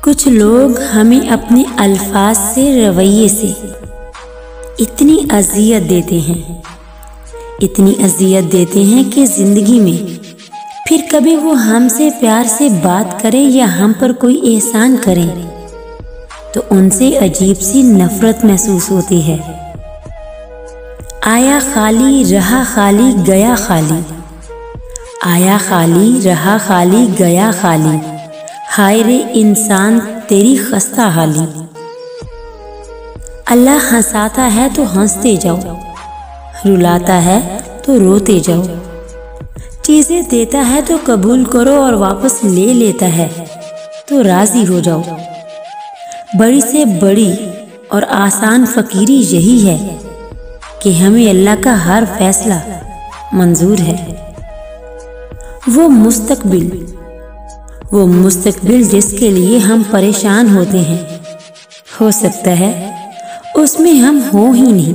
कुछ लोग हमें अपने अल्फाज से, रवैये से इतनी अज़ियत देते हैं, इतनी अज़ियत देते हैं कि ज़िंदगी में फिर कभी वो हमसे प्यार से बात करें या हम पर कोई एहसान करें तो उनसे अजीब सी नफ़रत महसूस होती है। आया खाली रहा खाली गया खाली, आया खाली रहा खाली गया खाली, हाय रे इंसान तेरी खस्ता हाली। अल्लाह हंसाता है तो हंसते जाओ, रुलाता है तो रोते जाओ, चीज़ें देता है तो कबूल करो और वापस ले लेता है तो राज़ी हो जाओ। बड़ी से बड़ी और आसान फ़कीरी यही है कि हमें अल्लाह का हर फैसला मंजूर है। वो मुस्तकबिल जिसके लिए हम परेशान होते हैं, हो सकता है उसमें हम हो ही नहीं।